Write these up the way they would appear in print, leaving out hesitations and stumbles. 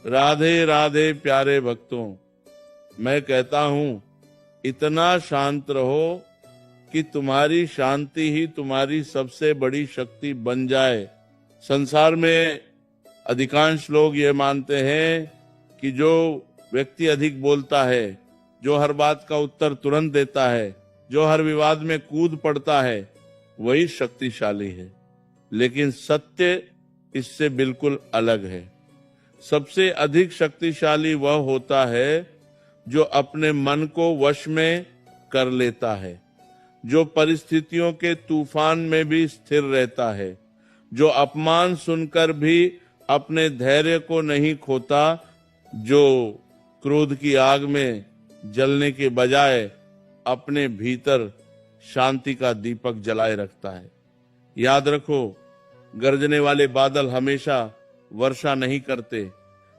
राधे राधे प्यारे भक्तों, मैं कहता हूं इतना शांत रहो कि तुम्हारी शांति ही तुम्हारी सबसे बड़ी शक्ति बन जाए। संसार में अधिकांश लोग ये मानते हैं कि जो व्यक्ति अधिक बोलता है, जो हर बात का उत्तर तुरंत देता है, जो हर विवाद में कूद पड़ता है, वही शक्तिशाली है। लेकिन सत्य इससे बिल्कुल अलग है। सबसे अधिक शक्तिशाली वह होता है जो अपने मन को वश में कर लेता है, जो परिस्थितियों के तूफान में भी स्थिर रहता है, जो अपमान सुनकर भी अपने धैर्य को नहीं खोता, जो क्रोध की आग में जलने के बजाय अपने भीतर शांति का दीपक जलाए रखता है। याद रखो, गरजने वाले बादल हमेशा वर्षा नहीं करते,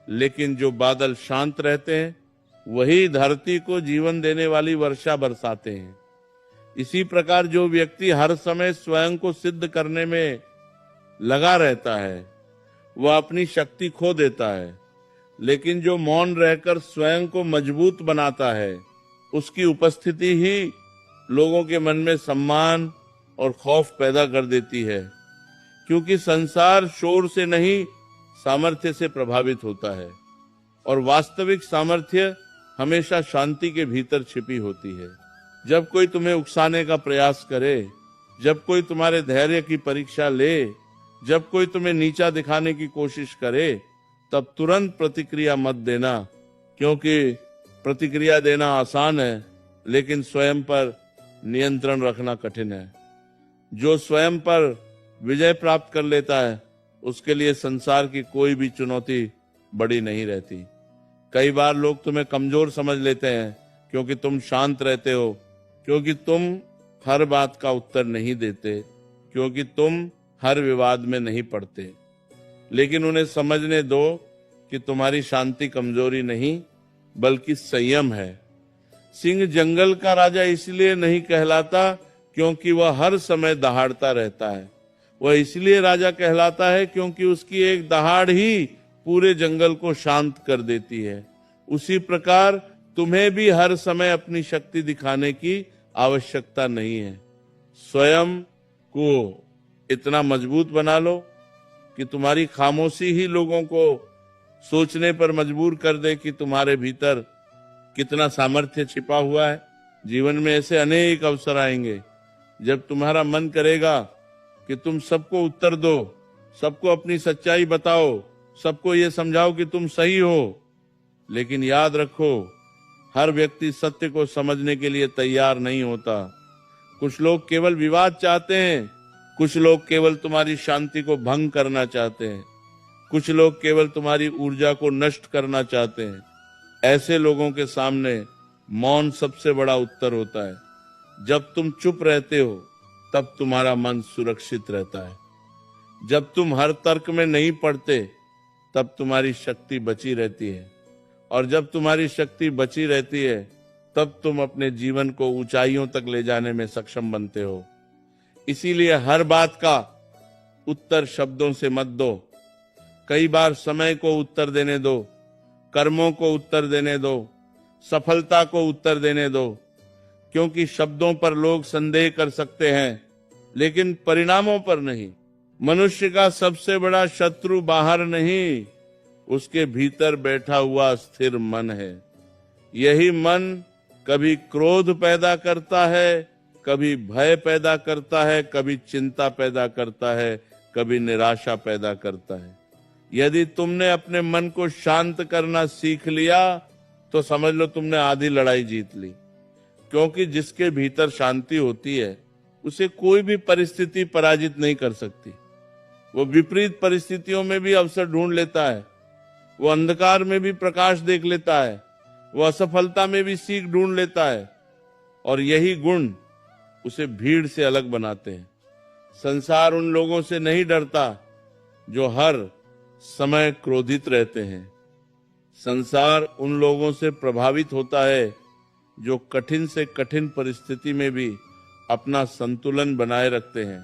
लेकिन जो बादल शांत रहते हैं वही धरती को जीवन देने वाली वर्षा बरसाते हैं। इसी प्रकार जो व्यक्ति हर समय स्वयं को सिद्ध करने में लगा रहता है वह अपनी शक्ति खो देता है, लेकिन जो मौन रहकर स्वयं को मजबूत बनाता है उसकी उपस्थिति ही लोगों के मन में सम्मान और खौफ पैदा कर देती है। क्योंकि संसार शोर से नहीं सामर्थ्य से प्रभावित होता है और वास्तविक सामर्थ्य हमेशा शांति के भीतर छिपी होती है। जब कोई तुम्हें उकसाने का प्रयास करे, जब कोई तुम्हारे धैर्य की परीक्षा ले, जब कोई तुम्हें नीचा दिखाने की कोशिश करे, तब तुरंत प्रतिक्रिया मत देना, क्योंकि प्रतिक्रिया देना आसान है लेकिन स्वयं पर नियंत्रण रखना कठिन है। जो स्वयं पर विजय प्राप्त कर लेता है उसके लिए संसार की कोई भी चुनौती बड़ी नहीं रहती। कई बार लोग तुम्हें कमजोर समझ लेते हैं क्योंकि तुम शांत रहते हो, क्योंकि तुम हर बात का उत्तर नहीं देते, क्योंकि तुम हर विवाद में नहीं पड़ते। लेकिन उन्हें समझने दो कि तुम्हारी शांति कमजोरी नहीं बल्कि संयम है। सिंह जंगल का राजा इसलिए नहीं कहलाता क्योंकि वह हर समय दहाड़ता रहता है, वह इसलिए राजा कहलाता है क्योंकि उसकी एक दहाड़ ही पूरे जंगल को शांत कर देती है। उसी प्रकार तुम्हें भी हर समय अपनी शक्ति दिखाने की आवश्यकता नहीं है। स्वयं को इतना मजबूत बना लो कि तुम्हारी खामोशी ही लोगों को सोचने पर मजबूर कर दे कि तुम्हारे भीतर कितना सामर्थ्य छिपा हुआ है। जीवन में ऐसे अनेक अवसर आएंगे जब तुम्हारा मन करेगा कि तुम सबको उत्तर दो, सबको अपनी सच्चाई बताओ, सबको ये समझाओ कि तुम सही हो। लेकिन याद रखो, हर व्यक्ति सत्य को समझने के लिए तैयार नहीं होता। कुछ लोग केवल विवाद चाहते हैं, कुछ लोग केवल तुम्हारी शांति को भंग करना चाहते हैं, कुछ लोग केवल तुम्हारी ऊर्जा को नष्ट करना चाहते हैं। ऐसे लोगों के सामने मौन सबसे बड़ा उत्तर होता है। जब तुम चुप रहते हो तब तुम्हारा मन सुरक्षित रहता है। जब तुम हर तर्क में नहीं पड़ते तब तुम्हारी शक्ति बची रहती है, और जब तुम्हारी शक्ति बची रहती है तब तुम अपने जीवन को ऊंचाइयों तक ले जाने में सक्षम बनते हो। इसीलिए हर बात का उत्तर शब्दों से मत दो। कई बार समय को उत्तर देने दो, कर्मों को उत्तर देने दो, सफलता को उत्तर देने दो, क्योंकि शब्दों पर लोग संदेह कर सकते हैं लेकिन परिणामों पर नहीं। मनुष्य का सबसे बड़ा शत्रु बाहर नहीं, उसके भीतर बैठा हुआ स्थिर मन है। यही मन कभी क्रोध पैदा करता है, कभी भय पैदा करता है, कभी चिंता पैदा करता है, कभी निराशा पैदा करता है। यदि तुमने अपने मन को शांत करना सीख लिया तो समझ लो तुमने आधी लड़ाई जीत ली। क्योंकि जिसके भीतर शांति होती है उसे कोई भी परिस्थिति पराजित नहीं कर सकती। वो विपरीत परिस्थितियों में भी अवसर ढूंढ लेता है, वो अंधकार में भी प्रकाश देख लेता है, वो असफलता में भी सीख ढूंढ लेता है, और यही गुण उसे भीड़ से अलग बनाते हैं। संसार उन लोगों से नहीं डरता जो हर समय क्रोधित रहते हैं। संसार उन लोगों से प्रभावित होता है जो कठिन से कठिन परिस्थिति में भी अपना संतुलन बनाए रखते हैं,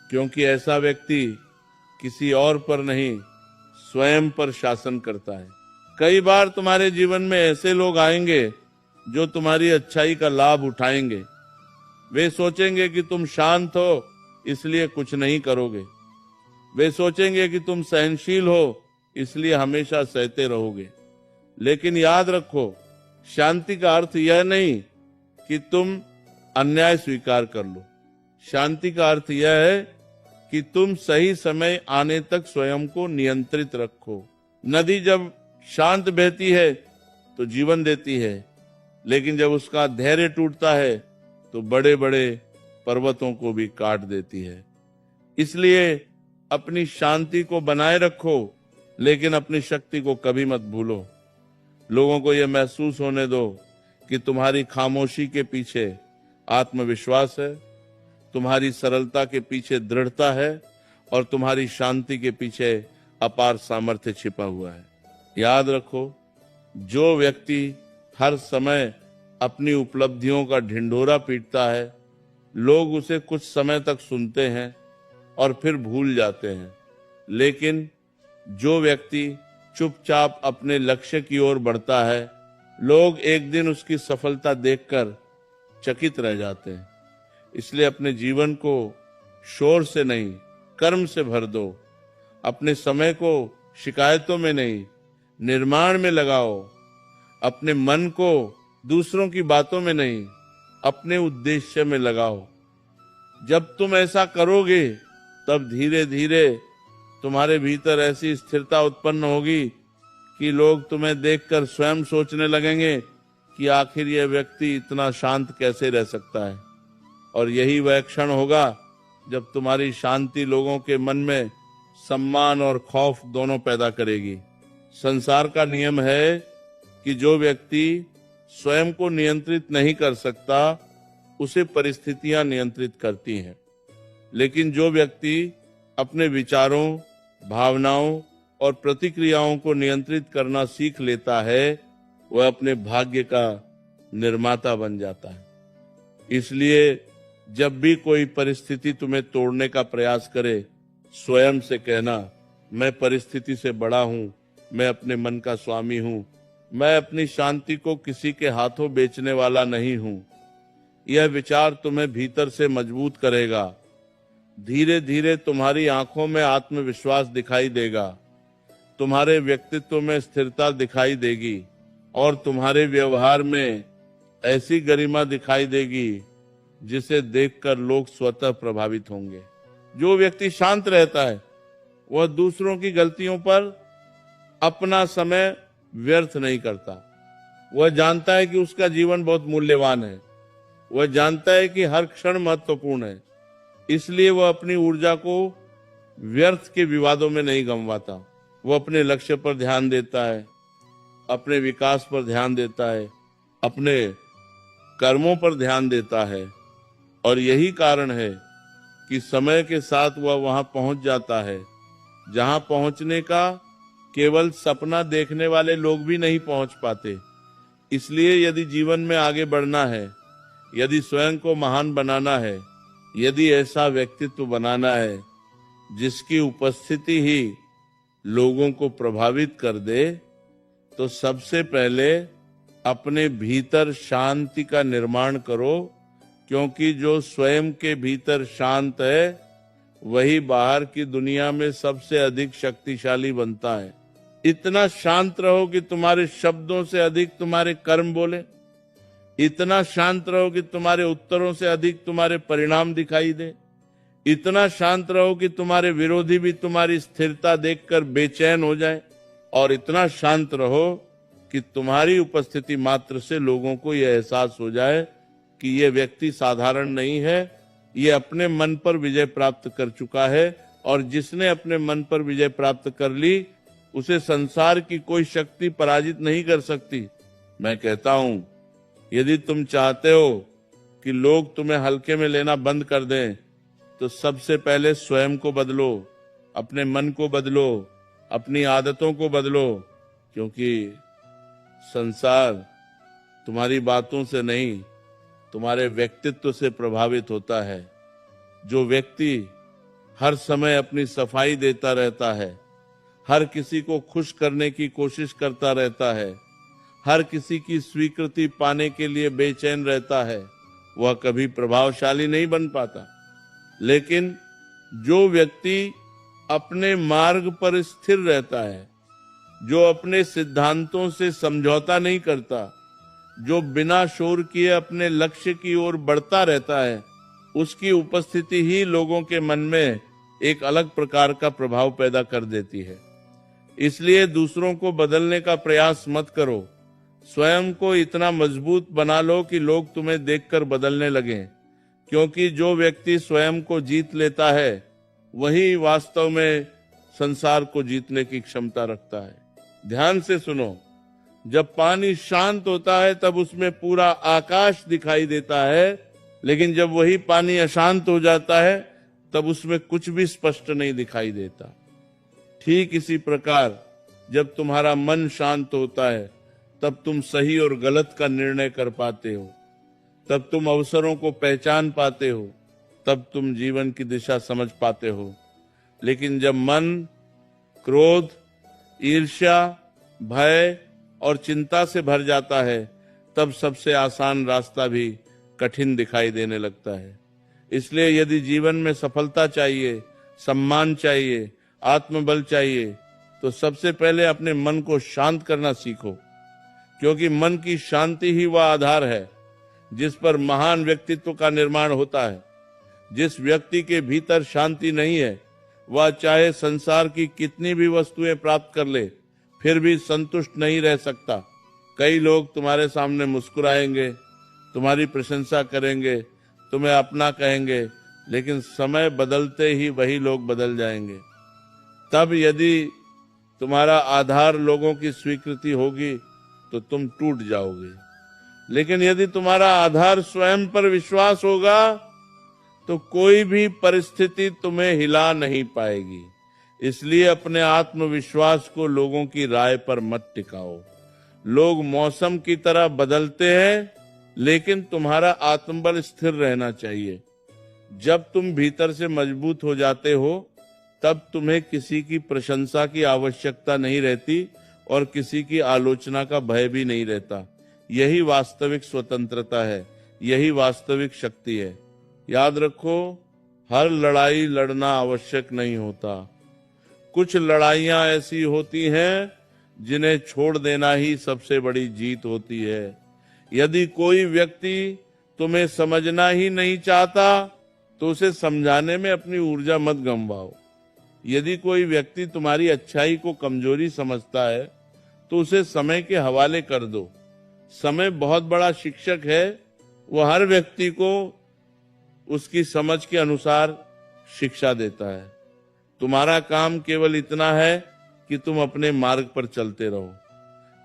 क्योंकि ऐसा व्यक्ति किसी और पर नहीं स्वयं पर शासन करता है। कई बार तुम्हारे जीवन में ऐसे लोग आएंगे जो तुम्हारी अच्छाई का लाभ उठाएंगे। वे सोचेंगे कि तुम शांत हो इसलिए कुछ नहीं करोगे। वे सोचेंगे कि तुम सहनशील हो इसलिए हमेशा सहते रहोगे। लेकिन याद रखो, शांति का अर्थ यह नहीं कि तुम अन्याय स्वीकार कर लो। शांति का अर्थ यह है कि तुम सही समय आने तक स्वयं को नियंत्रित रखो। नदी जब शांत बहती है तो जीवन देती है, लेकिन जब उसका धैर्य टूटता है तो बड़े बड़े पर्वतों को भी काट देती है। इसलिए अपनी शांति को बनाए रखो, लेकिन अपनी शक्ति को कभी मत भूलो। लोगों को यह महसूस होने दो कि तुम्हारी खामोशी के पीछे आत्मविश्वास है, तुम्हारी सरलता के पीछे दृढ़ता है और तुम्हारी शांति के पीछे अपार सामर्थ्य छिपा हुआ है। याद रखो, जो व्यक्ति हर समय अपनी उपलब्धियों का ढिंढोरा पीटता है, लोग उसे कुछ समय तक सुनते हैं और फिर भूल जाते हैं। लेकिन जो व्यक्ति चुपचाप अपने लक्ष्य की ओर बढ़ता है, लोग एक दिन उसकी सफलता देखकर चकित रह जाते हैं। इसलिए अपने जीवन को शोर से नहीं, कर्म से भर दो। अपने समय को शिकायतों में नहीं, निर्माण में लगाओ। अपने मन को दूसरों की बातों में नहीं, अपने उद्देश्य में लगाओ। जब तुम ऐसा करोगे तब धीरे धीरे तुम्हारे भीतर ऐसी स्थिरता उत्पन्न होगी कि लोग तुम्हें देखकर स्वयं सोचने लगेंगे कि आखिर यह व्यक्ति इतना शांत कैसे रह सकता है। और यही वह क्षण होगा जब तुम्हारी शांति लोगों के मन में सम्मान और खौफ दोनों पैदा करेगी। संसार का नियम है कि जो व्यक्ति स्वयं को नियंत्रित नहीं कर सकता, उसे परिस्थितियां नियंत्रित करती हैं। लेकिन जो व्यक्ति अपने विचारों, भावनाओं और प्रतिक्रियाओं को नियंत्रित करना सीख लेता है, वह अपने भाग्य का निर्माता बन जाता है। इसलिए जब भी कोई परिस्थिति तुम्हें तोड़ने का प्रयास करे, स्वयं से कहना, मैं परिस्थिति से बड़ा हूं, मैं अपने मन का स्वामी हूं, मैं अपनी शांति को किसी के हाथों बेचने वाला नहीं हूं। यह विचार तुम्हें भीतर से मजबूत करेगा। धीरे धीरे तुम्हारी आंखों में आत्मविश्वास दिखाई देगा, तुम्हारे व्यक्तित्व में स्थिरता दिखाई देगी और तुम्हारे व्यवहार में ऐसी गरिमा दिखाई देगी जिसे देखकर लोग स्वतः प्रभावित होंगे। जो व्यक्ति शांत रहता है, वह दूसरों की गलतियों पर अपना समय व्यर्थ नहीं करता। वह जानता है कि उसका जीवन बहुत मूल्यवान है। वह जानता है कि हर क्षण महत्वपूर्ण है। इसलिए वह अपनी ऊर्जा को व्यर्थ के विवादों में नहीं गंवाता। वह अपने लक्ष्य पर ध्यान देता है, अपने विकास पर ध्यान देता है, अपने कर्मों पर ध्यान देता है। और यही कारण है कि समय के साथ वह वहां पहुंच जाता है जहां पहुंचने का केवल सपना देखने वाले लोग भी नहीं पहुंच पाते। इसलिए यदि जीवन में आगे बढ़ना है, यदि स्वयं को महान बनाना है, यदि ऐसा व्यक्तित्व बनाना है जिसकी उपस्थिति ही लोगों को प्रभावित कर दे, तो सबसे पहले अपने भीतर शांति का निर्माण करो, क्योंकि जो स्वयं के भीतर शांत है वही बाहर की दुनिया में सबसे अधिक शक्तिशाली बनता है। इतना शांत रहो कि तुम्हारे शब्दों से अधिक तुम्हारे कर्म बोले। इतना शांत रहो कि तुम्हारे उत्तरों से अधिक तुम्हारे परिणाम दिखाई दे। इतना शांत रहो कि तुम्हारे विरोधी भी तुम्हारी स्थिरता देखकर बेचैन हो जाए। और इतना शांत रहो कि तुम्हारी उपस्थिति मात्र से लोगों को यह एहसास हो जाए कि यह व्यक्ति साधारण नहीं है, ये अपने मन पर विजय प्राप्त कर चुका है। और जिसने अपने मन पर विजय प्राप्त कर ली, उसे संसार की कोई शक्ति पराजित नहीं कर सकती। मैं कहता हूं, यदि तुम चाहते हो कि लोग तुम्हें हल्के में लेना बंद कर दें, तो सबसे पहले स्वयं को बदलो, अपने मन को बदलो, अपनी आदतों को बदलो। क्योंकि संसार तुम्हारी बातों से नहीं, तुम्हारे व्यक्तित्व से प्रभावित होता है। जो व्यक्ति हर समय अपनी सफाई देता रहता है, हर किसी को खुश करने की कोशिश करता रहता है, हर किसी की स्वीकृति पाने के लिए बेचैन रहता है, वह कभी प्रभावशाली नहीं बन पाता। लेकिन जो व्यक्ति अपने मार्ग पर स्थिर रहता है, जो अपने सिद्धांतों से समझौता नहीं करता, जो बिना शोर किए अपने लक्ष्य की ओर बढ़ता रहता है, उसकी उपस्थिति ही लोगों के मन में एक अलग प्रकार का प्रभाव पैदा कर देती है। इसलिए दूसरों को बदलने का प्रयास मत करो, स्वयं को इतना मजबूत बना लो कि लोग तुम्हें देखकर बदलने लगें, क्योंकि जो व्यक्ति स्वयं को जीत लेता है वही वास्तव में संसार को जीतने की क्षमता रखता है। ध्यान से सुनो, जब पानी शांत होता है तब उसमें पूरा आकाश दिखाई देता है, लेकिन जब वही पानी अशांत हो जाता है तब उसमें कुछ भी स्पष्ट नहीं दिखाई देता। ठीक इसी प्रकार जब तुम्हारा मन शांत होता है तब तुम सही और गलत का निर्णय कर पाते हो, तब तुम अवसरों को पहचान पाते हो, तब तुम जीवन की दिशा समझ पाते हो। लेकिन जब मन क्रोध, ईर्ष्या, भय और चिंता से भर जाता है तब सबसे आसान रास्ता भी कठिन दिखाई देने लगता है। इसलिए यदि जीवन में सफलता चाहिए, सम्मान चाहिए, आत्मबल चाहिए, तो सबसे पहले अपने मन को शांत करना सीखो, क्योंकि मन की शांति ही वह आधार है जिस पर महान व्यक्तित्व का निर्माण होता है। जिस व्यक्ति के भीतर शांति नहीं है, वह चाहे संसार की कितनी भी वस्तुएं प्राप्त कर ले, फिर भी संतुष्ट नहीं रह सकता। कई लोग तुम्हारे सामने मुस्कुराएंगे, तुम्हारी प्रशंसा करेंगे, तुम्हें अपना कहेंगे, लेकिन समय बदलते ही वही लोग बदल जाएंगे। तब यदि तुम्हारा आधार लोगों की स्वीकृति होगी तो तुम टूट जाओगे, लेकिन यदि तुम्हारा आधार स्वयं पर विश्वास होगा तो कोई भी परिस्थिति तुम्हें हिला नहीं पाएगी। इसलिए अपने आत्मविश्वास को लोगों की राय पर मत टिकाओ। लोग मौसम की तरह बदलते हैं, लेकिन तुम्हारा आत्मबल स्थिर रहना चाहिए। जब तुम भीतर से मजबूत हो जाते हो तब तुम्हें किसी की प्रशंसा की आवश्यकता नहीं रहती और किसी की आलोचना का भय भी नहीं रहता। यही वास्तविक स्वतंत्रता है, यही वास्तविक शक्ति है। याद रखो, हर लड़ाई लड़ना आवश्यक नहीं होता। कुछ लड़ाइयां ऐसी होती हैं जिन्हें छोड़ देना ही सबसे बड़ी जीत होती है। यदि कोई व्यक्ति तुम्हें समझना ही नहीं चाहता तो उसे समझाने में अपनी ऊर्जा मत गंवाओ। यदि कोई व्यक्ति तुम्हारी अच्छाई को कमजोरी समझता है तो उसे समय के हवाले कर दो। समय बहुत बड़ा शिक्षक है, वह हर व्यक्ति को उसकी समझ के अनुसार शिक्षा देता है। तुम्हारा काम केवल इतना है कि तुम अपने मार्ग पर चलते रहो।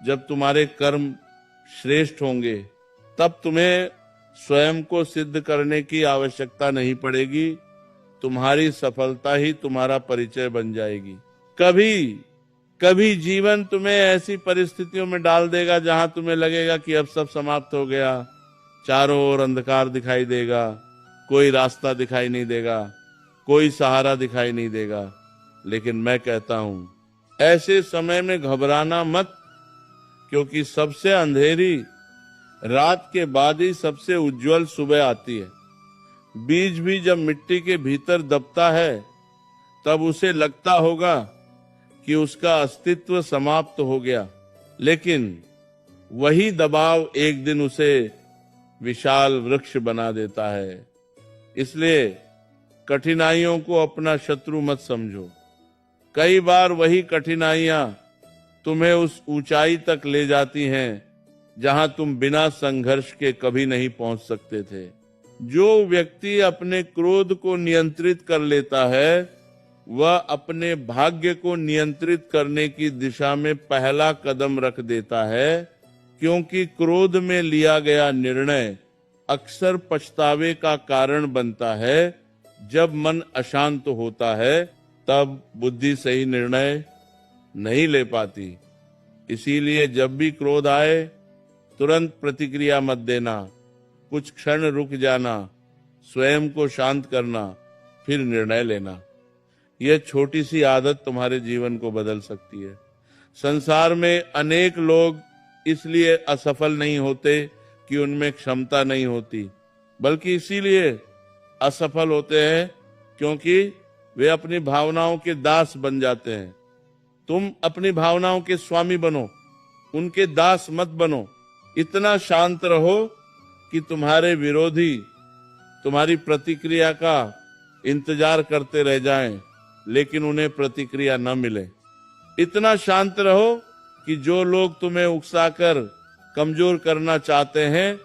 जब तुम्हारे कर्म श्रेष्ठ होंगे तब तुम्हें स्वयं को सिद्ध करने की आवश्यकता नहीं पड़ेगी। तुम्हारी सफलता ही तुम्हारा परिचय बन जाएगी। कभी जीवन तुम्हें ऐसी परिस्थितियों में डाल देगा जहां तुम्हें लगेगा कि अब सब समाप्त हो गया, चारों ओर अंधकार दिखाई देगा, कोई रास्ता दिखाई नहीं देगा, कोई सहारा दिखाई नहीं देगा। लेकिन मैं कहता हूं, ऐसे समय में घबराना मत, क्योंकि सबसे अंधेरी रात के बाद ही सबसे उज्जवल सुबह आती है। बीज भी जब मिट्टी के भीतर दबता है तब उसे लगता होगा कि उसका अस्तित्व समाप्त हो गया, लेकिन वही दबाव एक दिन उसे विशाल वृक्ष बना देता है। इसलिए कठिनाइयों को अपना शत्रु मत समझो। कई बार वही कठिनाइयां तुम्हें उस ऊंचाई तक ले जाती हैं जहां तुम बिना संघर्ष के कभी नहीं पहुंच सकते थे। जो व्यक्ति अपने क्रोध को नियंत्रित कर लेता है वह अपने भाग्य को नियंत्रित करने की दिशा में पहला कदम रख देता है, क्योंकि क्रोध में लिया गया निर्णय अक्सर पछतावे का कारण बनता है। जब मन अशांत होता है तब बुद्धि सही निर्णय नहीं ले पाती। इसीलिए जब भी क्रोध आए तुरंत प्रतिक्रिया मत देना, कुछ क्षण रुक जाना, स्वयं को शांत करना, फिर निर्णय लेना। यह छोटी सी आदत तुम्हारे जीवन को बदल सकती है। संसार में अनेक लोग इसलिए असफल नहीं होते कि उनमें क्षमता नहीं होती, बल्कि इसीलिए असफल होते हैं क्योंकि वे अपनी भावनाओं के दास बन जाते हैं। तुम अपनी भावनाओं के स्वामी बनो, उनके दास मत बनो। इतना शांत रहो कि तुम्हारे विरोधी तुम्हारी प्रतिक्रिया का इंतजार करते रह जाएं, लेकिन उन्हें प्रतिक्रिया न मिले। इतना शांत रहो कि जो लोग तुम्हें उकसाकर कमजोर करना चाहते हैं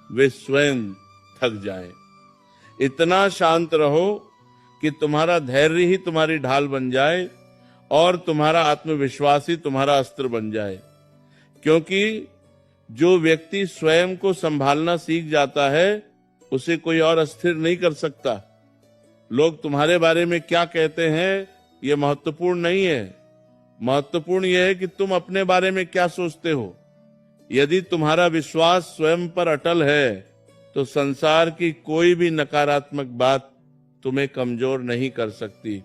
वे स्वयं थक जाएं। इतना शांत रहो कि तुम्हारा धैर्य ही तुम्हारी ढाल बन जाए और तुम्हारा आत्मविश्वास ही तुम्हारा अस्त्र बन जाए। क्योंकि जो व्यक्ति स्वयं को संभालना सीख जाता है उसे कोई और अस्थिर नहीं कर सकता। लोग तुम्हारे बारे में क्या कहते हैं यह महत्वपूर्ण नहीं है। महत्वपूर्ण यह है कि तुम अपने बारे में क्या सोचते हो। यदि तुम्हारा विश्वास स्वयं पर अटल है तो संसार की कोई भी नकारात्मक बात तुम्हें कमजोर नहीं कर सकती।